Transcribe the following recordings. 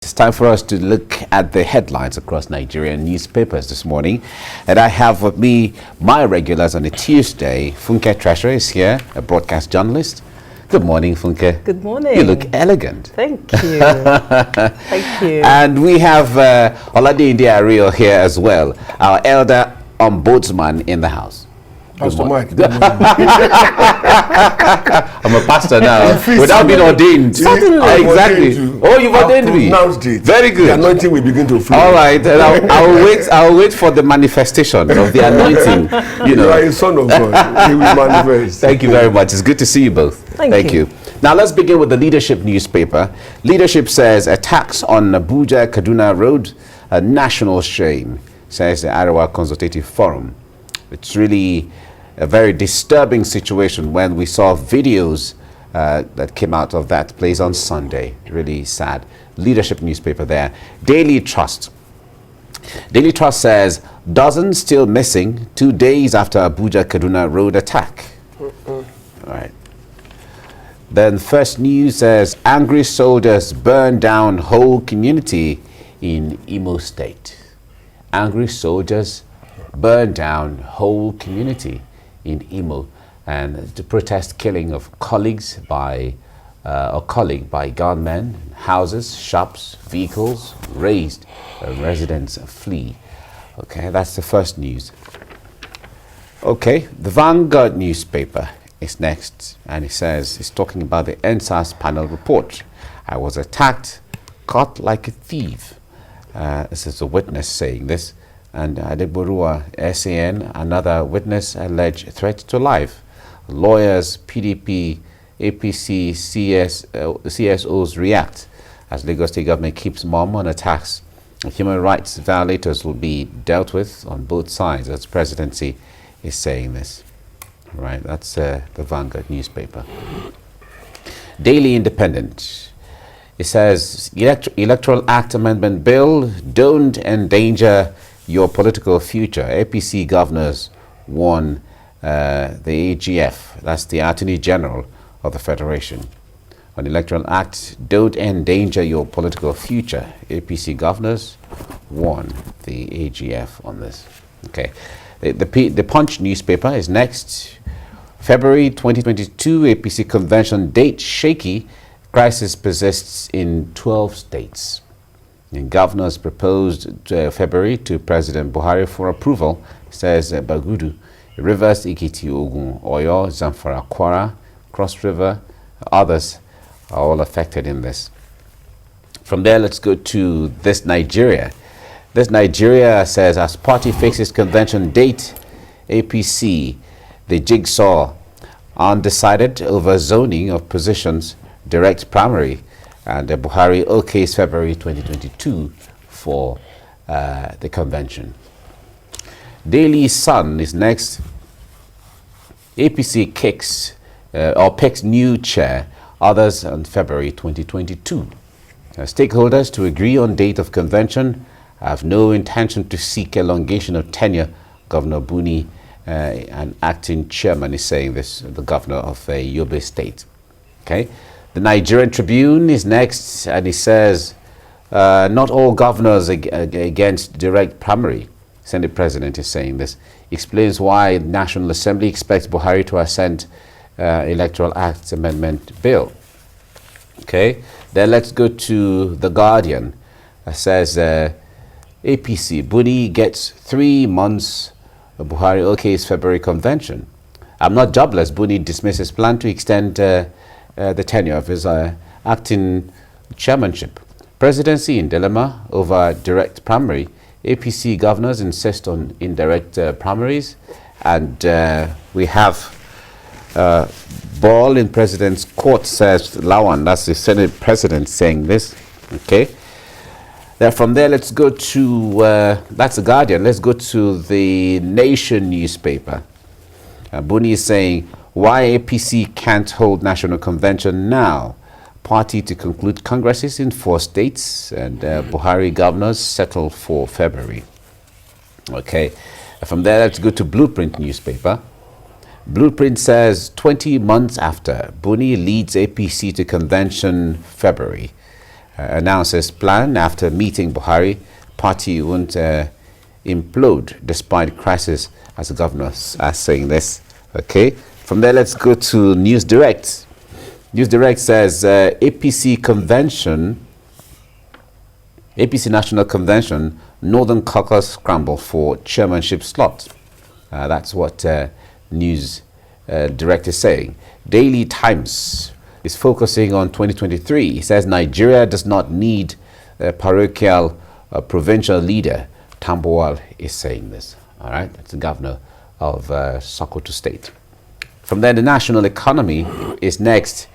It's time for us to look at the headlines across Nigerian newspapers this morning. And I have with me my regulars on a Tuesday. Funke Treasure is here, a broadcast journalist. Good morning, Funke. Good morning. You look elegant. Thank you. Thank you. And we have Oladeinde Ariyo here as well, our elder ombudsman in the house. Pastor Mike. I'm a pastor now, without being ordained. Exactly. Oh, you've ordained me. Very good. The anointing will begin to flow. All right, and I'll wait for the manifestation of the anointing. You are a son of God. He will manifest. Thank you very much. It's good to see you both. Thank you. Now let's begin with the Leadership newspaper. Leadership says attacks on Abuja-Kaduna Road, a national shame, says the Ariyo Consultative Forum. It's really a very disturbing situation when we saw videos that came out of that place on Sunday. Really sad. Leadership newspaper there. Daily Trust. Daily Trust says, dozens still missing 2 days after Abuja-Kaduna Road attack. All right. Then First News says, angry soldiers burn down whole community in Imo State. Angry soldiers burn down whole community in Imo, and to protest killing of colleagues by a colleague by gunmen. Houses, shops, vehicles razed, residents flee. Okay, that's the First News. Okay, the Vanguard newspaper is next, and it says it's talking about the NSAS panel report. I was attacked, caught like a thief. This is a witness saying this. And Adeborua SAN, another witness, alleged threat to life. Lawyers, PDP, APC, CSOs react as Lagos State government keeps mum on attacks. Human rights violators will be dealt with on both sides, as presidency is saying this. Right, that's the Vanguard newspaper. Daily Independent. It says, Electoral Act Amendment Bill, don't endanger your political future. APC governors warn the AGF, that's the Attorney General of the Federation, on Electoral Act, don't endanger your political future. APC governors warn the AGF on this. Okay, the Punch newspaper is next. February 2022 APC Convention date shaky. Crisis persists in 12 states. And governors proposed February to President Buhari for approval, says Bagudu. Rivers, Ikiti, Ogun, Oyo, Zamfara, Kwara, Cross River, others are all affected in this. From there, let's go to this Nigeria. This Nigeria says, as party faces convention date, APC, the jigsaw, undecided over zoning of positions, direct primary, and Buhari okays February 2022 for the convention. Daily Sun is next. APC picks new chair, others on February 2022. Stakeholders to agree on date of convention have no intention to seek elongation of tenure. Governor Buni, an acting chairman, is saying this, the governor of Yobe State. Okay. The Nigerian Tribune is next, and it says, not all governors against direct primary. Senate President is saying this. Explains why National Assembly expects Buhari to assent Electoral Act Amendment Bill. Okay, then let's go to The Guardian. It says, APC, Buni gets 3 months, Buhari okays February convention. I'm not jobless. Buni dismisses plan to extend the tenure of his acting chairmanship. Presidency in dilemma over direct primary. APC governors insist on indirect primaries. And we have Ball in President's Court, says Lawan, that's the Senate President saying this. Okay. Then from there, let's go to, that's The Guardian. Let's go to the Nation newspaper. Buni is saying, why APC can't hold national convention now? Party to conclude congresses in 4 states, and Buhari governors settle for February. Okay, from there let's go to Blueprint newspaper. Blueprint says 20 months after, Buni leads APC to convention February. announces plan after meeting Buhari. Party won't implode despite crisis, as the governors are saying this. Okay. From there, let's go to News Direct. News Direct says APC Convention, APC National Convention, Northern Caucus scramble for chairmanship slot. That's what News Direct is saying. Daily Times is focusing on 2023. It says Nigeria does not need a parochial provincial leader. Tambuwal is saying this. All right, that's the governor of Sokoto State. From there, the national economy is next.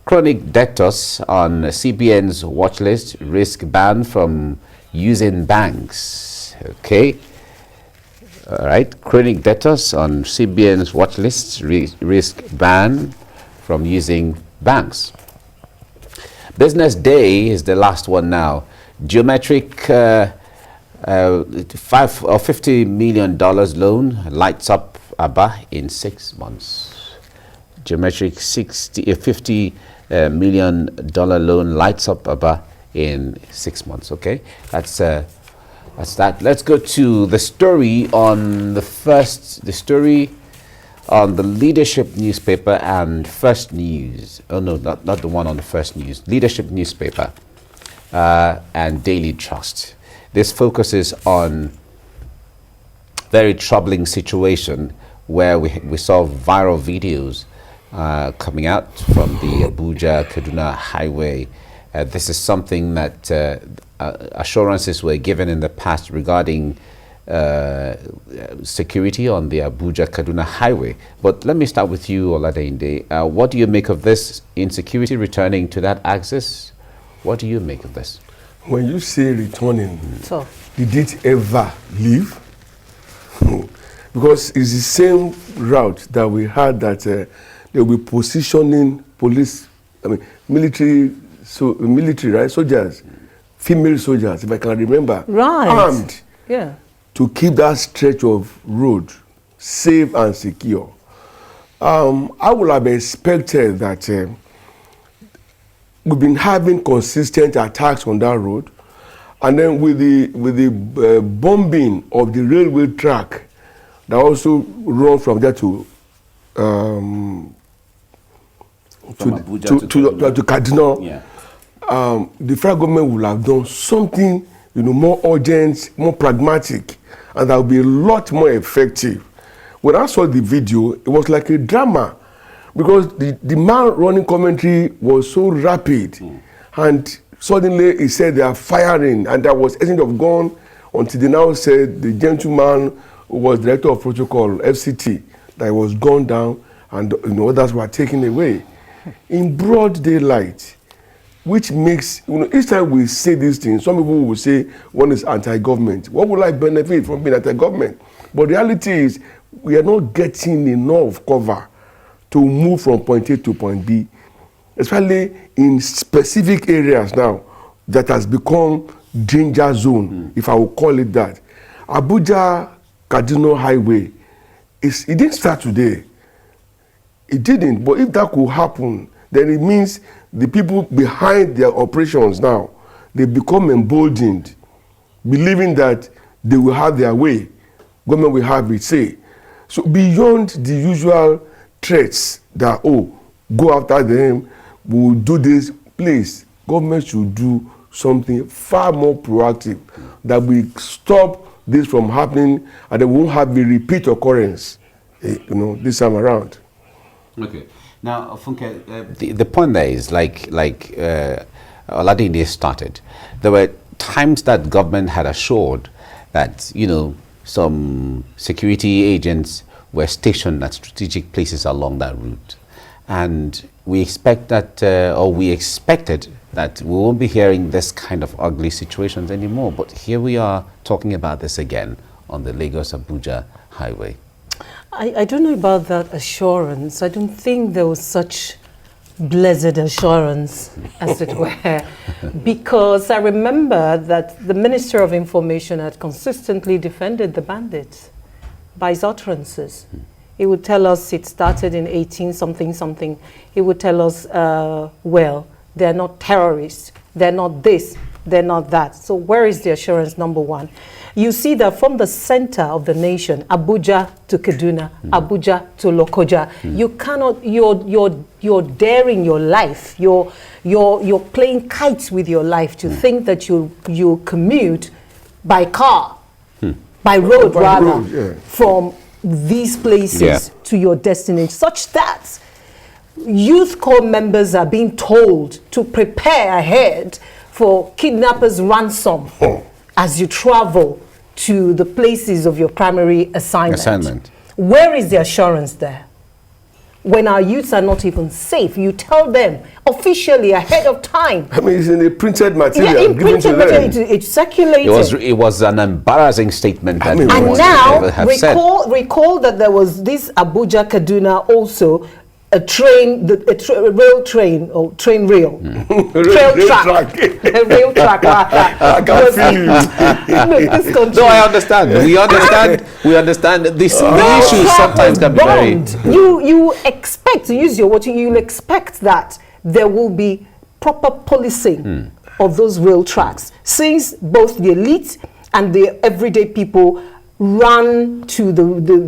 Chronic debtors on CBN's watch list, risk ban from using banks. Okay. All right. Chronic debtors on CBN's watch list, risk ban from using banks. Business Day is the last one now. Geometric $50 million loan lights up Aba in 6 months. Geometric $50 million loan lights up Aba in 6 months. Okay, that's that. Let's go to the story on the story on the Leadership newspaper and First News. Oh no, not the one on the First News. Leadership newspaper and Daily Trust. This focuses on very troubling situation where we saw viral videos coming out from the Abuja-Kaduna highway. This is something that assurances were given in the past regarding security on the Abuja-Kaduna highway. But let me start with you, Oladeinde. What do you make of this insecurity returning to that axis? What do you make of this? When you say returning, did it ever leave? Because it's the same route that we had that they will be positioning military, right? Soldiers, female soldiers, if I can remember, armed, to keep that stretch of road safe and secure. I would have expected that we've been having consistent attacks on that road, and then with the bombing of the railway track that also runs from there to Kaduna. Yeah. The federal government will have done something, more urgent, more pragmatic, and that will be a lot more effective. When I saw the video, it was like a drama, because the man running commentary was so rapid, and suddenly he said they are firing, and there was exchange of gun until they now said the gentleman who was director of protocol, FCT, that was gunned down, and others were taken away in broad daylight, which makes, each time we say these things, some people will say one is anti-government. What will I benefit from being anti-government? But the reality is we are not getting enough cover to move from point A to point B, especially in specific areas now that has become danger zone, if I will call it that. Abuja-Kaduna highway, it didn't start today. It didn't, but if that could happen, then it means the people behind their operations now, they become emboldened, believing that they will have their way. Government will have its say. So beyond the usual threats that, go after them, we'll do this, please, government should do something far more proactive that will stop this from happening, and they won't have a repeat occurrence, this time around. Okay. Now, Funke, the point there is like Oladeinde started. There were times that government had assured that some security agents were stationed at strategic places along that route, and we expect that, or we expected that we won't be hearing this kind of ugly situations anymore. But here we are talking about this again on the Lagos-Abuja highway. I don't know about that assurance. I don't think there was such blessed assurance, as it were, because I remember that the Minister of Information had consistently defended the bandits by his utterances. He would tell us it started in 18 something something. He would tell us, well, they're not terrorists. they're not this, they're not that. So where is the assurance, number one? You see that from the center of the nation, Abuja to Kaduna, Abuja to Lokoja, you cannot, you're daring your life, you're playing kites with your life to think that you commute by car, by road from these places to your destination, such that youth corps members are being told to prepare ahead for kidnappers' ransom as you travel to the places of your primary assignment. Where is the assurance there? When our youths are not even safe, you tell them officially ahead of time. I mean, it's in a printed material. Yeah, in printed material, it's circulated. It was an embarrassing statement that I mean, no one and now, ever have said. recall that there was this Abuja Kaduna also, a train, rail train, or train rail, rail track. Rail track. I can feel you. This country. No, I understand. We understand. We understand. The issues sometimes can be very. You expect, to use your word, you'll expect that there will be proper policing of those rail tracks, since both the elite and the everyday people run to the rail,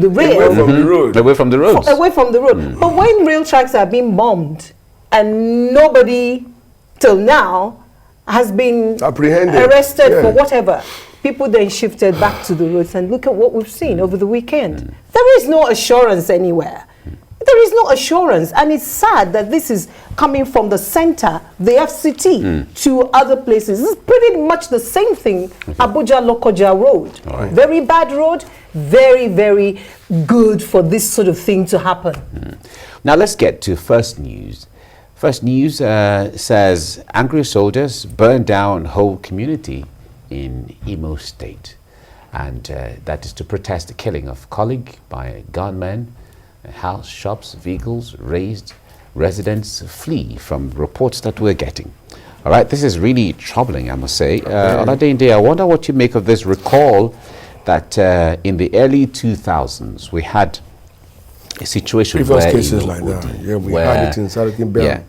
away from the road. Away from the roads. Away from the road. But when rail tracks are being bombed and nobody till now has been apprehended, arrested for whatever, people then shifted back to the roads, and look at what we've seen over the weekend. There is no assurance anywhere. There is no assurance, and it's sad that this is coming from the center, the FCT, to other places. This is pretty much the same thing, Abuja Lokoja Road. Very bad road, very, very good for this sort of thing to happen. Now let's get to First News. First News says angry soldiers burn down whole community in Imo State. And that is to protest the killing of colleague by gunmen. House, shops, vehicles razed, residents flee from reports that we're getting. All right, this is really troubling, I must say. Oladeinde, I wonder what you make of this. Recall that in the early 2000s, we had a situation where cases like that. Yeah, we had it in Sarukinbiam.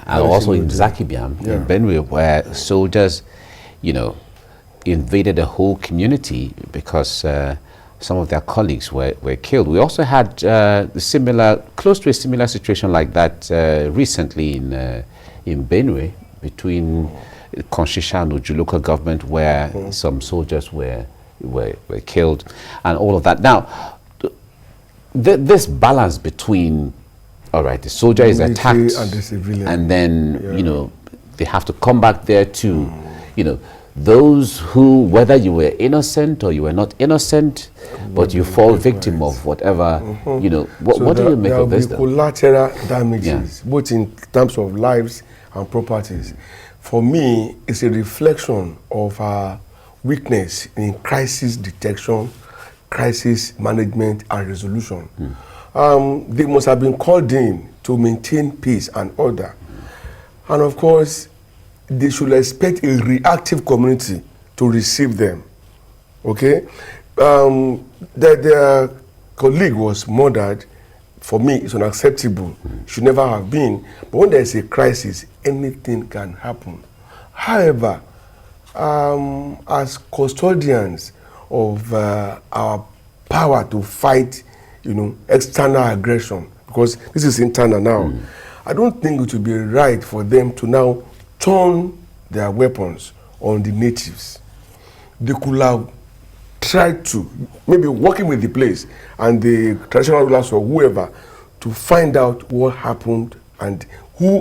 And also in Zakibiam, in Benue, where soldiers, invaded the whole community because some of their colleagues were killed. We also had close to a similar situation like that recently in Benue, between Konshisha and Uju local government, where some soldiers were killed and all of that. Now, this balance between, all right, the soldier is attacked and the civilian, and then, they have to come back there to, those who, whether you were innocent or you were not innocent, but you fall victim of whatever, what do you make of this? There will be collateral damages, both in terms of lives and properties. For me, it's a reflection of our weakness in crisis detection, crisis management and resolution. They must have been called in to maintain peace and order. And of course, they should expect a reactive community to receive them. Okay? That their colleague was murdered, for me, it's unacceptable. Should never have been. But when there is a crisis, anything can happen. However, as custodians of our power to fight, external aggression, because this is internal now, I don't think it would be right for them to now turn their weapons on the natives. They could have tried to, maybe working with the place and the traditional rulers or whoever, to find out what happened and who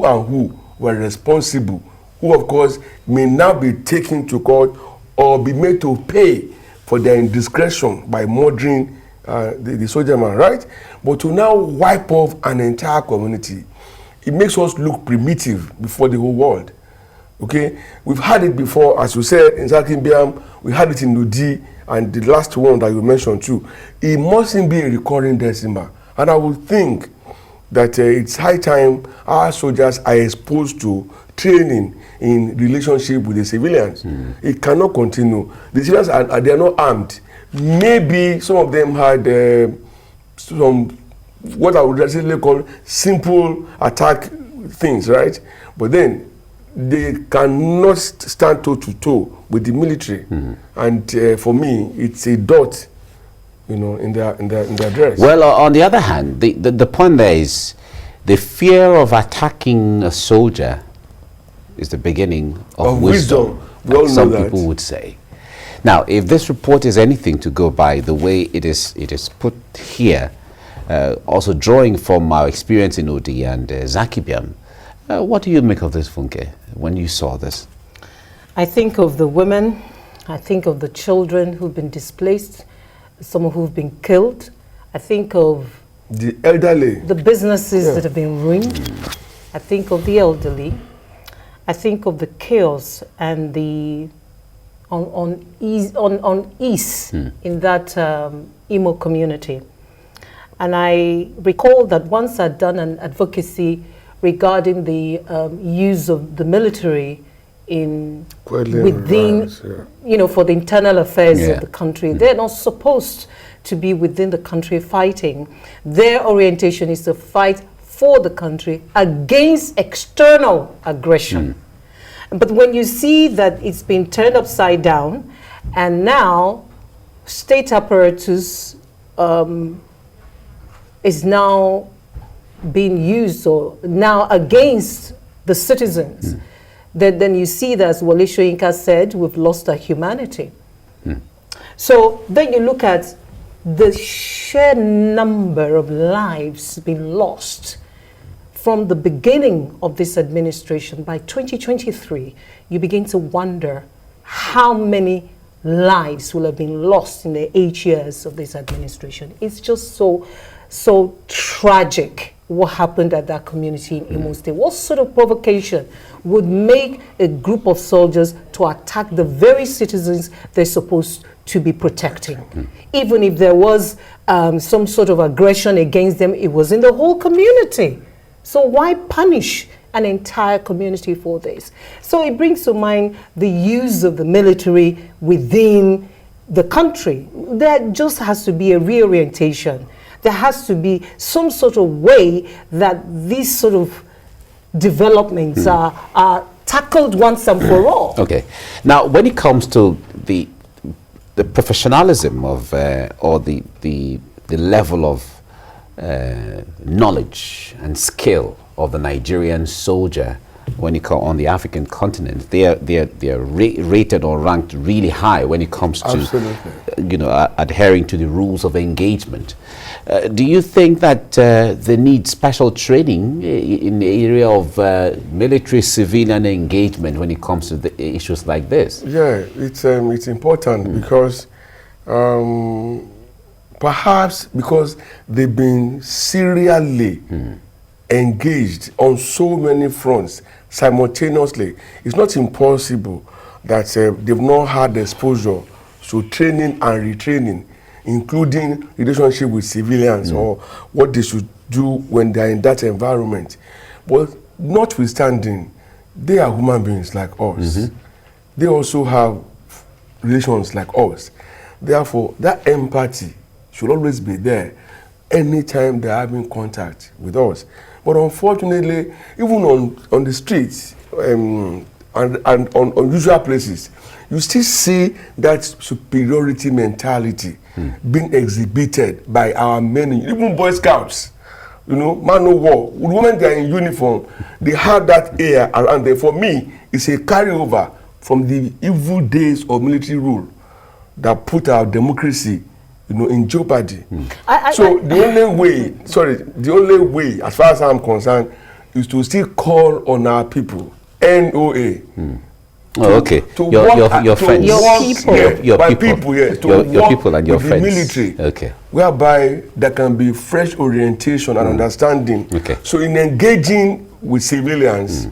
were responsible, who of course may now be taken to court or be made to pay for their indiscretion by murdering the soldier man, right? But to now wipe off an entire community, it makes us look primitive before the whole world. Okay, we've had it before, as you said, in Zakibiam, we had it in Ludi, and the last one that you mentioned too. It mustn't be a recurring decimal. And I would think that it's high time our soldiers are exposed to training in relationship with the civilians. It cannot continue. The civilians they are not armed. Maybe some of them had some, what I would actually call simple attack things, right? But then they cannot stand toe to toe with the military, and for me, it's a dot, in their dress. Well, on the other hand, the point there is the fear of attacking a soldier is the beginning of wisdom. We all know some that. people would say. Now, if this report is anything to go by, the way it is put here, also drawing from our experience in Odi and Zakibiam, what do you make of this, Funke, when you saw this? I think of the women, I think of the children who've been displaced, some who've been killed. I think of the elderly, the businesses that have been ruined. I think of the elderly. I think of the chaos and the unease in that Imo community. And I recall that once I'd done an advocacy regarding the use of the military in for the internal affairs of the country. They're not supposed to be within the country fighting. Their orientation is to fight for the country against external aggression. But when you see that it's been turned upside down, and now state apparatus is now being used or now against the citizens, then you see that, as Wole Soyinka said, we've lost our humanity. So then you look at the sheer number of lives being lost from the beginning of this administration. By 2023, you begin to wonder how many lives will have been lost in the 8 years of this administration. It's just so tragic what happened at that community in Imo State. What sort of provocation would make a group of soldiers to attack the very citizens they're supposed to be protecting? Even if there was some sort of aggression against them, it was in the whole community. So why punish an entire community for this? So it brings to mind the use of the military within the country. There just has to be a reorientation. There has to be some sort of way that these sort of developments are tackled once and for all. Okay. Now, when it comes to the professionalism of or the level of knowledge and skill of the Nigerian soldier, when you come on the African continent, they are rated or ranked really high when it comes to adhering to the rules of engagement. Do you think that they need special training in the area of military civilian engagement when it comes to the issues like this? Yeah, it's important because perhaps because they've been serially engaged on so many fronts simultaneously. It's not impossible that they've not had exposure to training and retraining, including relationship with civilians or what they should do when they're in that environment. But notwithstanding, they are human beings like us. They also have relations like us. Therefore, that empathy should always be there anytime they're having contact with us. But unfortunately, even on the streets and on usual places, you still see that superiority mentality being exhibited by our men, even Boy Scouts. Man of war, women that are in uniform, they have that air around them. For me, it's a carryover from the evil days of military rule that put our democracy in jeopardy. The only way, as far as I'm concerned, is to still call on our people, NOA. Okay. Your friends. Your people, yes. Your people and your with friends. The military. Okay. Whereby there can be fresh orientation and understanding. Okay. So in engaging with civilians,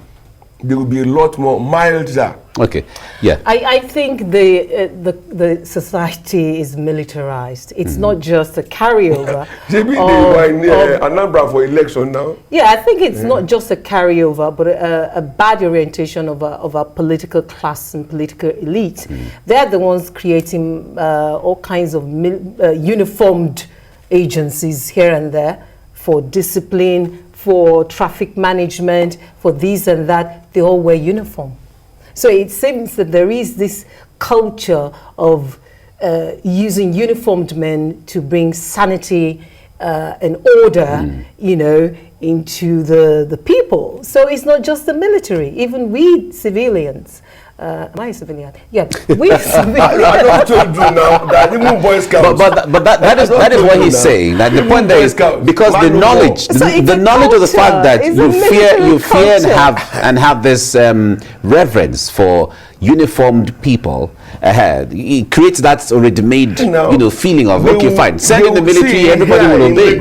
there will be a lot more milder. Okay. Yeah. I think the society is militarized. It's not just a carryover. JB, they were in Anambra for election now. Yeah, I think it's not just a carryover, but a bad orientation of a political class and political elite. They're the ones creating all kinds of uniformed agencies here and there for discipline, for traffic management, for this and that, they all wear uniform. So it seems that there is this culture of using uniformed men to bring sanity and order, you know, into the people. So it's not just the military, even we civilians. Am I a civilian? Yeah, we civilians. I don't told you now that even Boy Scouts. But that is what he's saying. That the point there is because the knowledge, So the knowledge of the fact that It's you fear culture. and have this reverence for uniformed people ahead. It creates that already made feeling of okay, fine. Send in the military, everybody will obey.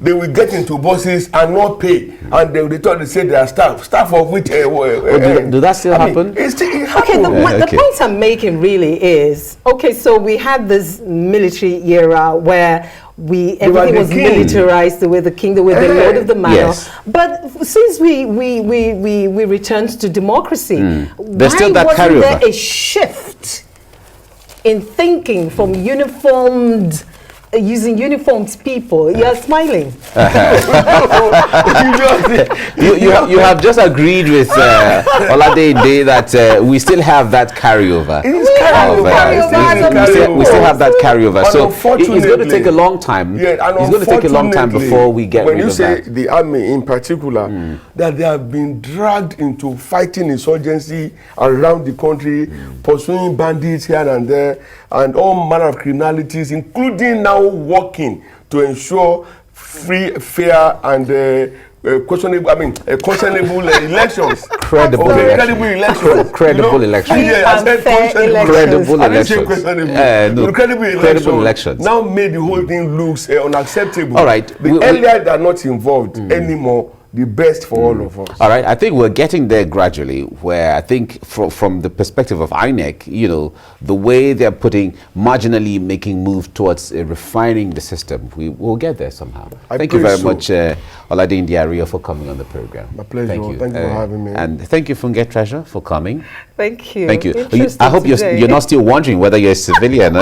They will get into buses and not pay, and they say they are staff of which. Do that still happen? Okay, the point I'm making really is, okay, so we had this military era where everything was militarized, the way the king, the way the lord of the manor. Yes. But since we returned to democracy, there's why still that wasn't carryover. there a shift in thinking from uniformed, using uniformed people? You're smiling. You have just agreed with Oladeinde that we still have that carryover. We still have that carryover. So it's going to take a long time. Yeah, it's going to take a long time before we get rid of that. When you say the army in particular, that they have been dragged into fighting insurgency around the country, pursuing bandits here and there, and all manner of criminalities, including now working to ensure free, fair, and questionable elections. Credible elections. Credible elections. Credible elections. Now made the whole thing looks unacceptable. All right. The earlier they are not involved anymore, the best for all of us. All right, I think we're getting there gradually, where I think from the perspective of INEC, you know, the way they're marginally making move towards refining the system, we will get there somehow. Thank you very much, Oladeinde Ariyo, for coming on the program. My pleasure. Thank you for having me. And thank you, Funke Treasure, for coming. Thank you. Thank you. I hope you're not still wondering whether you're a civilian.